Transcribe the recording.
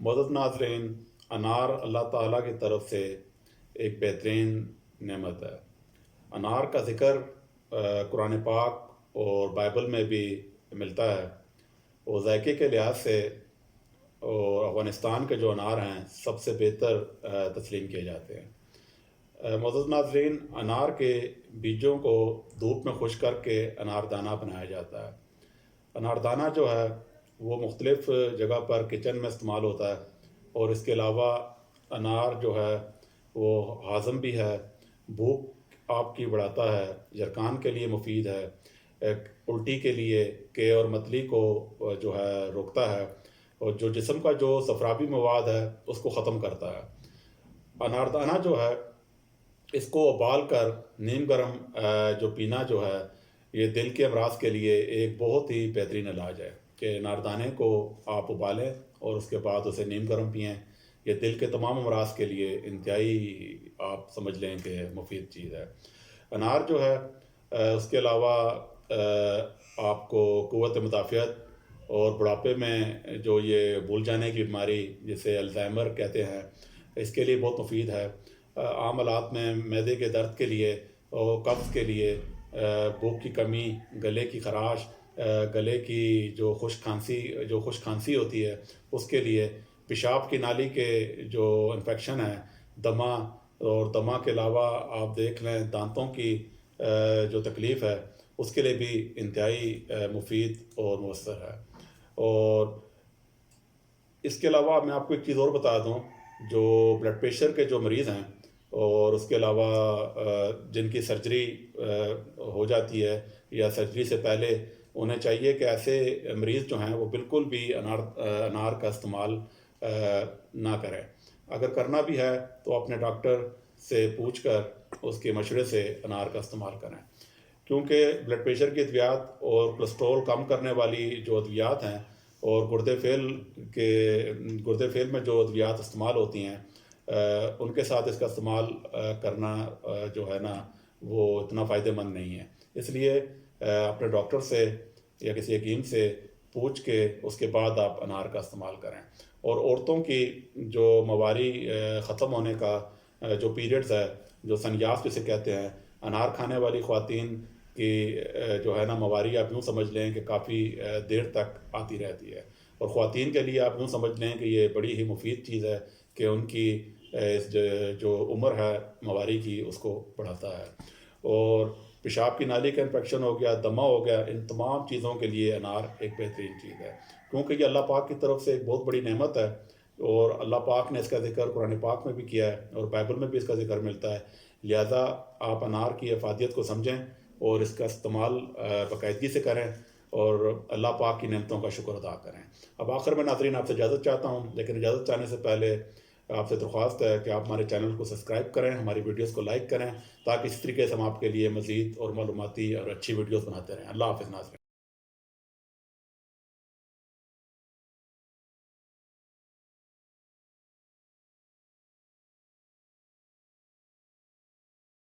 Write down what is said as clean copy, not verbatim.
معزز ناظرین، انار اللہ تعالیٰ کی طرف سے ایک بہترین نعمت ہے۔ انار کا ذکر قرآن پاک اور بائبل میں بھی ملتا ہے، اور ذائقے کے لحاظ سے اور افغانستان کے جو انار ہیں سب سے بہتر تسلیم کیے جاتے ہیں۔ معزز ناظرین، انار کے بیجوں کو دھوپ میں خشک کر کے انار دانہ بنایا جاتا ہے۔ انار دانہ جو ہے وہ مختلف جگہ پر کچن میں استعمال ہوتا ہے، اور اس کے علاوہ انار جو ہے وہ ہاضم بھی ہے، بھوک آپ کی بڑھاتا ہے، یرقان کے لیے مفید ہے، الٹی کے لیے کے اور متلی کو جو ہے روکتا ہے، اور جو جسم کا جو صفرابی مواد ہے اس کو ختم کرتا ہے۔ انار دانہ جو ہے اس کو ابال کر نیم گرم جو پینا جو ہے یہ دل کے امراض کے لیے ایک بہت ہی بہترین علاج ہے کہ اناردانے کو آپ ابالیں اور اس کے بعد اسے نیم گرم پئیں۔ یہ دل کے تمام امراض کے لیے انتہائی آپ سمجھ لیں کہ مفید چیز ہے۔ انار جو ہے اس کے علاوہ آپ کو قوت مدافعت اور بڑھاپے میں جو یہ بھول جانے کی بیماری جسے الزائمر کہتے ہیں اس کے لیے بہت مفید ہے۔ عام حالات میں معدے کے درد کے لیے اور قبض کے لیے، بھوک کی کمی، گلے کی خراش، گلے کی جو خشک کھانسی ہوتی ہے اس کے لیے، پیشاب کی نالی کے جو انفیکشن ہے، دمہ، اور دمہ کے علاوہ آپ دیکھ لیں دانتوں کی جو تکلیف ہے اس کے لیے بھی انتہائی مفید اور مؤثر ہے۔ اور اس کے علاوہ میں آپ کو ایک چیز اور بتا دوں، جو بلڈ پریشر کے جو مریض ہیں اور اس کے علاوہ جن کی سرجری ہو جاتی ہے یا سرجری سے پہلے، انہیں چاہیے کہ ایسے مریض جو ہیں وہ بالکل بھی انار کا استعمال نہ کریں۔ اگر کرنا بھی ہے تو اپنے ڈاکٹر سے پوچھ کر اس کے مشورے سے انار کا استعمال کریں، کیونکہ بلڈ پریشر کی ادویات اور کولیسٹرول کم کرنے والی جو ادویات ہیں اور گردے فیل میں جو ادویات استعمال ہوتی ہیں ان کے ساتھ اس کا استعمال کرنا جو ہے نا وہ اتنا فائدہ مند نہیں ہے۔ اس لیے اپنے ڈاکٹر سے یا کسی حکیم سے پوچھ کے اس کے بعد آپ انار کا استعمال کریں۔ اور عورتوں کی جو مواری ختم ہونے کا جو پیریڈز ہے، جو سنیاس جسے کہتے ہیں، انار کھانے والی خواتین کی جو ہے نا مواری آپ یوں سمجھ لیں کہ کافی دیر تک آتی رہتی ہے، اور خواتین کے لیے آپ یوں سمجھ لیں کہ یہ بڑی ہی مفید چیز ہے کہ ان کی جو عمر ہے مواری کی اس کو بڑھاتا ہے۔ اور پیشاب کی نالی کا انفیکشن ہو گیا، دمہ ہو گیا، ان تمام چیزوں کے لیے انار ایک بہترین چیز ہے، کیونکہ یہ اللہ پاک کی طرف سے ایک بہت بڑی نعمت ہے، اور اللہ پاک نے اس کا ذکر قرآن پاک میں بھی کیا ہے اور بائبل میں بھی اس کا ذکر ملتا ہے۔ لہذا آپ انار کی افادیت کو سمجھیں اور اس کا استعمال باقاعدگی سے کریں اور اللہ پاک کی نعمتوں کا شکر ادا کریں۔ اب آخر میں ناظرین آپ سے اجازت چاہتا ہوں، لیکن اجازت چاہنے سے پہلے آپ سے درخواست ہے کہ آپ ہمارے چینل کو سبسکرائب کریں، ہماری ویڈیوز کو لائک کریں، تاکہ اس طریقے سے ہم آپ کے لیے مزید اور معلوماتی اور اچھی ویڈیوز بناتے رہیں۔ اللہ حافظ ناظرین۔